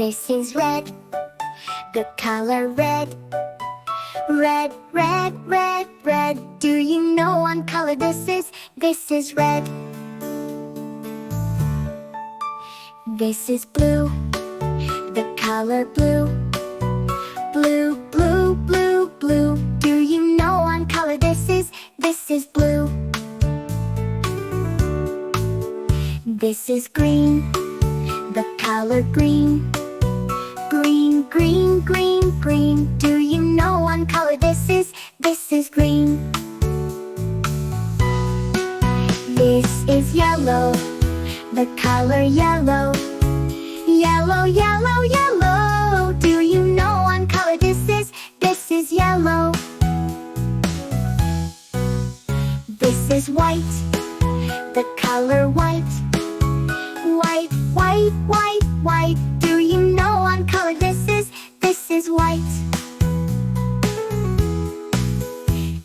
This is red, the color red. Red, red, red, red. Do you know what color this is? This is red. This is blue, the color blue. Blue, blue, blue, blue. Do you know what color this is? This is blue. This is green, the color green. Green, green, green, green. Do you know what color this is? This is green. This is yellow, the color yellow. Yellow, yellow, yellow. Do you know what color this is? This is yellow. This is white, the color white. White, white, white, white. Do you know what color this is? This is white.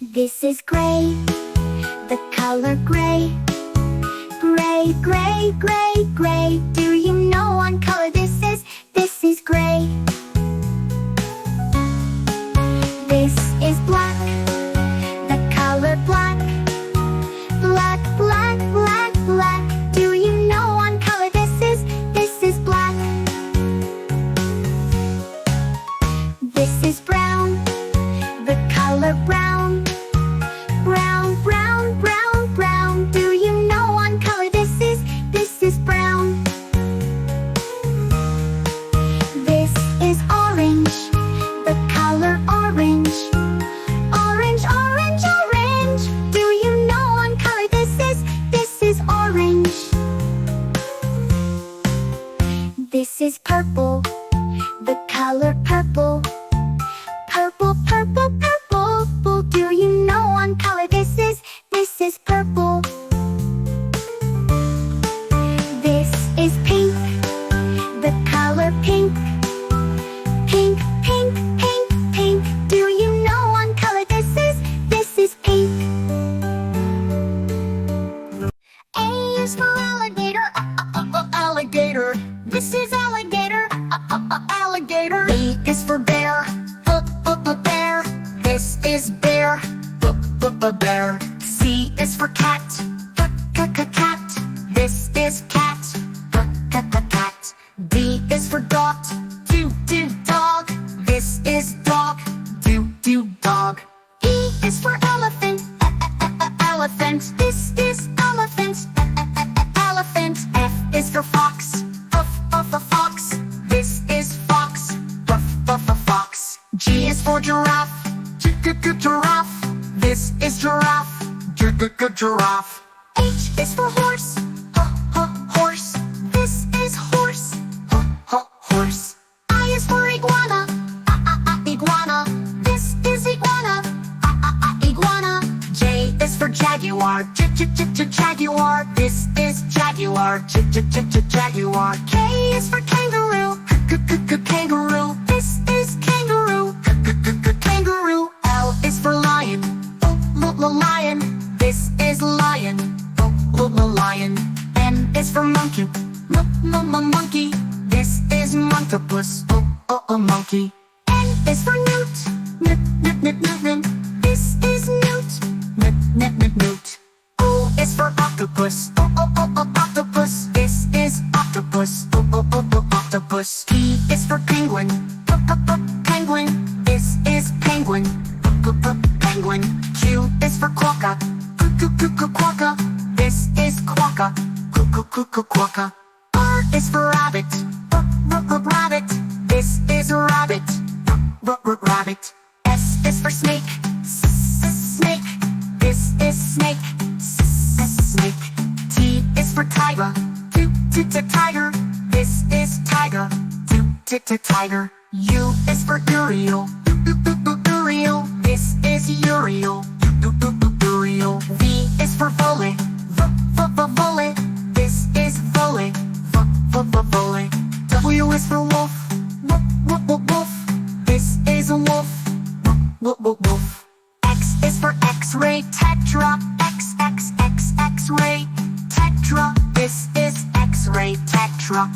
This is gray, the color gray. Gray, gray, gray, gray. Do you know what color this is? This is gray. This is black, the color black. Black, black, black, black. Do you know what color this is? This is black. This is brown, the color brown. Brown, brown, brown, brown. Do you know what color this is? This is brown. This is orange, the color orange. Orange, orange, orange. Do you know what color this is? This is orange. This is purple, the color purple. Purple, purple, purple. Do you know what color this is? This is purple. This is pink, the color pink. Pink, pink, pink, pink. Do you know what color this is? This is pink. A is for alligator, alligator. This is alligator, alligator. B is for bear, bear. This is bear, bear. C is for cat, cat. This is cat, cat. D is for dog, dog. This is dog, dog. E is for elephant, elephant. This is elephant, elephant. F is for fox, fox. This is fox, fox. G is for giraffe, giraffe. This is giraffe, giraffe. H is for horse, horse. This is horse, horse. I is for iguana, iguana. This is iguana, iguana. J is for jaguar, jaguar. This is jaguar, jaguar. K is for kangaroo, kangaroo. This is kangaroo, kangaroo. L is for lion, lion. This is lion, lion. M is for monkey, monkey. This is monkeypuss, monkey. N is for newt, newt. This is newt, newt. O is for octopus, octopus. This is octopus, octopus. P is for penguin, penguin. This is penguin, penguin. Q is for quokka, quokka. This is quokka, quokka. R is for rabbit, rabbit. This is rabbit, rabbit. S is for snake, snake. This is snake, snake. T is for tiger, tiger. This is tiger, tiger. U is for Uriel, Uriel. This is Uriel, Uriel. V is for volley, volley. This is volley, volley. W is for wolf, wolf. This is a wolf, wolf. X is for X-ray, tetra. X-ray, tetra. This is X-ray, tetra.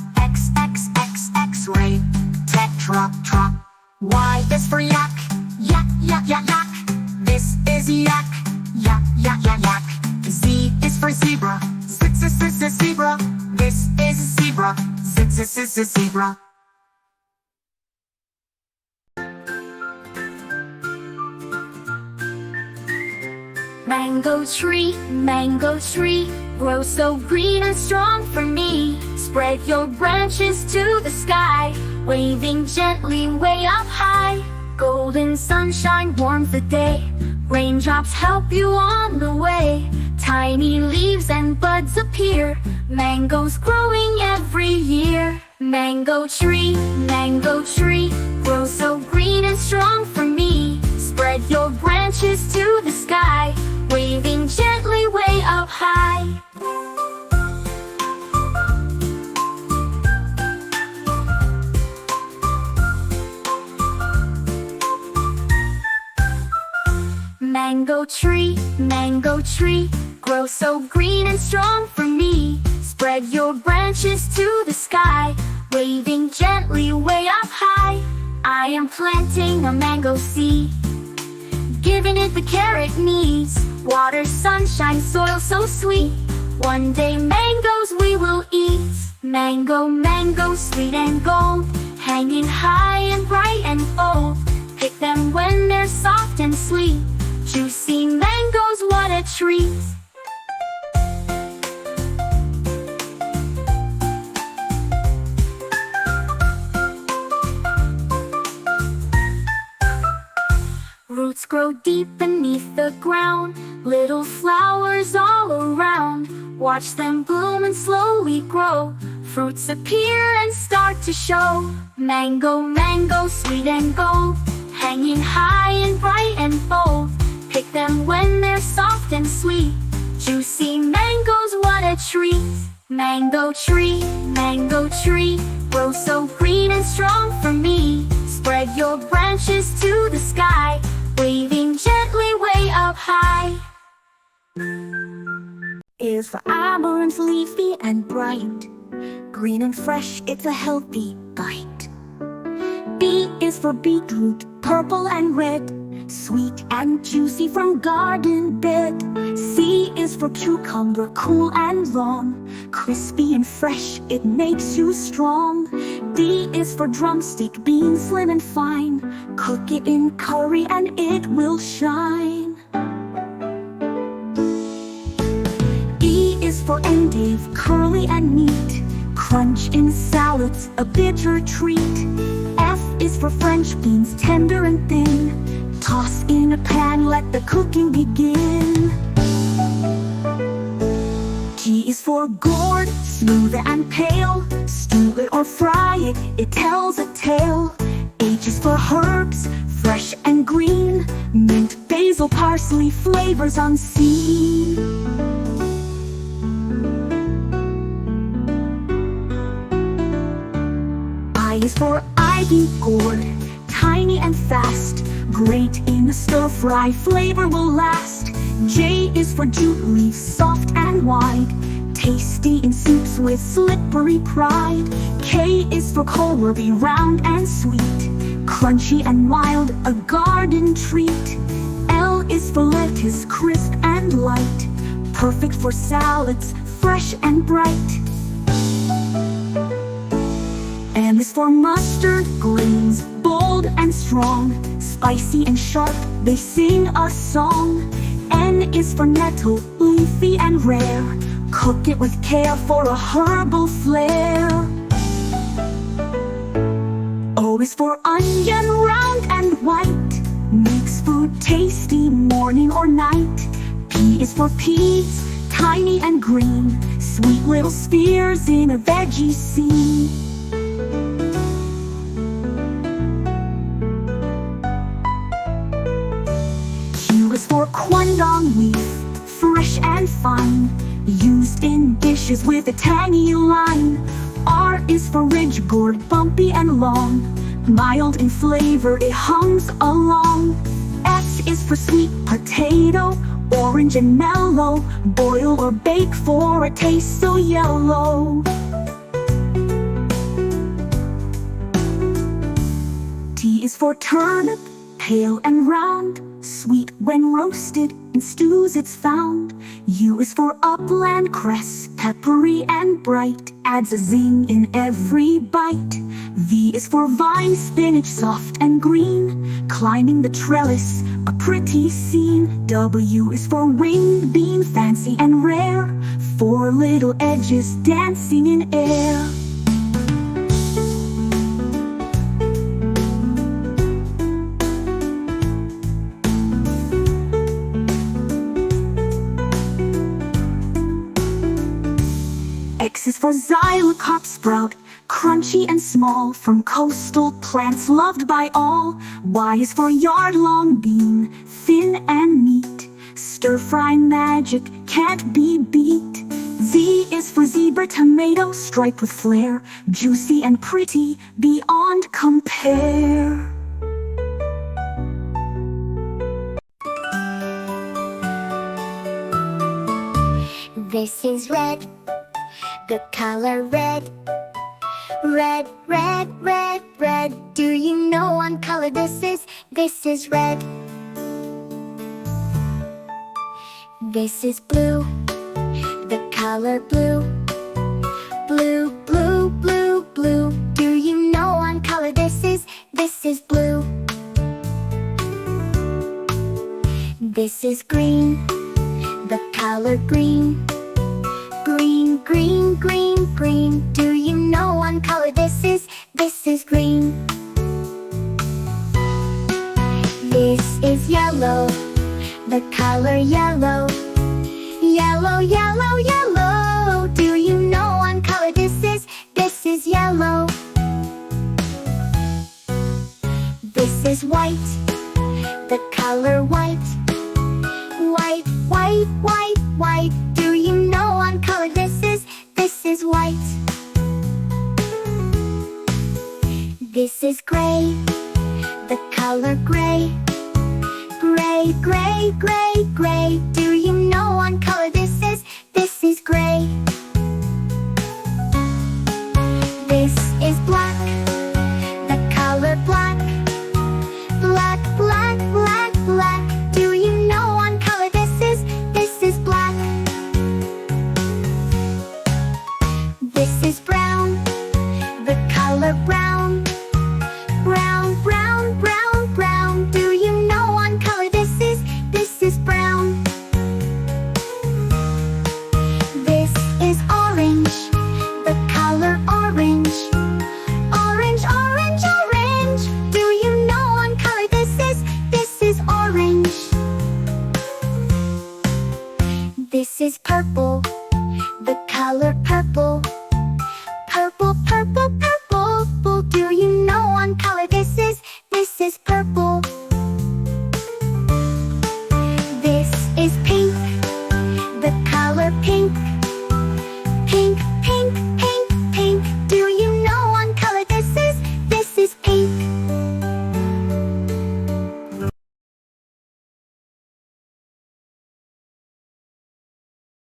X-ray. truck, truck. Y is for yak, yak, yak, yak, yak. This is yak, yak, yak, yak, yak. Z is for zebra, z, z, z, z, zebra. This is zebra, z, z, z, z, zebra. Mango tree, grow so green and strong for me. Spread your branches to the sky, waving gently way up high. Golden sunshine warms the day, raindrops help you on the way. Tiny leaves and buds appear, mangoes growing every year. Mango tree, grow so green and strong for me. Spread your branches to the sky, waving gently way up high. Mango tree, grow so green and strong for me. Spread your branches to the sky, waving gently way up high. I am planting a mango seed, giving it the care it needs. Water, sunshine, soil so sweet. One day mangoes we will eat. Mango, sweet and gold, hanging high and bright and bold. Pick them when they're soft and sweet. Juicy mangoes, what a treat. Roots grow deep beneath the ground, little flowers all around. Watch them bloom and slowly grow, fruits appear and start to show. Mango, sweet and gold, hanging high and bright and bold. Pick them when they're soft and sweet. Juicy mangoes, what a treat. Mango tree, grow so green and strong for me. Spread your branches to the sky, waving gently way up high. Is for amaranth, leafy and bright, green and fresh, it's a healthy bite. B is for beetroot, purple and red, sweet and juicy from garden bed. C is for cucumber, cool and long, crispy and fresh, it makes you strong. D is for drumstick, bean slim and fine, cook it in curry and it will shine. E is for endive, curly and neat, crunch in salads, a bitter treat. F is for French beans, tender and thin, toss in a pan, let the cooking begin. G is for gourd, smooth and pale, stew it or fry it, it tells a tale. H is for herbs, fresh and green, mint, basil, parsley, flavors unseen. I is for ivy gourd, tiny and fast, great in a stir-fry, flavor will last. J is for jute leaf, soft and wide, tasty in soups with slippery pride. K is for kohlrabi, round and sweet, crunchy and mild, a garden treat. L is for lettuce, crisp and light, perfect for salads, fresh and bright. M is for mustard, grains, bold and strong, spicy and sharp, they sing a song. N is for nettle, leafy and rare, cook it with care for a herbal flair. O is for onion, round and white, makes food tasty morning or night. P is for peas, tiny and green, sweet little spheres in a veggie scene. Q is for quandong leaf, fresh and fine, used in dishes with a tangy line. R is for ridge gourd, bumpy and long, mild in flavor, it hums along. S is for sweet potato, orange and mellow, boil or bake for a taste so yellow. is for turnip, pale and round, sweet when roasted, in stews it's found. U is for upland cress, peppery and bright, adds a zing in every bite. V is for vine spinach, soft and green, climbing the trellis, a pretty scene. W is for winged bean, fancy and rare, four little edges dancing in air. X is for xylocop sprout, crunchy and small, from coastal plants loved by all. Y is for yard-long bean, thin and neat, stir-fry magic can't be beat. Z is for zebra tomato, striped with flair, juicy and pretty beyond compare. This is red, the color red. Red, red, red, red. Do you know what color this is? This is red. This is blue, the color blue. Blue, blue, blue, blue. Do you know what color this is? This is blue. This is green, the color green. Green, green, green, green. Do you know what color this is? This is green. This is yellow, the color yellow. Yellow, yellow, yellow. Do you know what color this is? This is yellow. This is white, the color white. White, white, white, white. Do you know what color this is? This is white. This is gray, the color gray. Gray, gray, gray, gray. Do you know what color this is? This is gray. This is black, the color black. Black, black, black, black. Do you know what color this is? This is black. This is brown, the color brown. Brown, brown, brown, brown. Do you know what color this is? This is brown. This is orange, the color orange. Orange, orange, orange. Do you know what color this is? This is orange. This is purple, the color purple.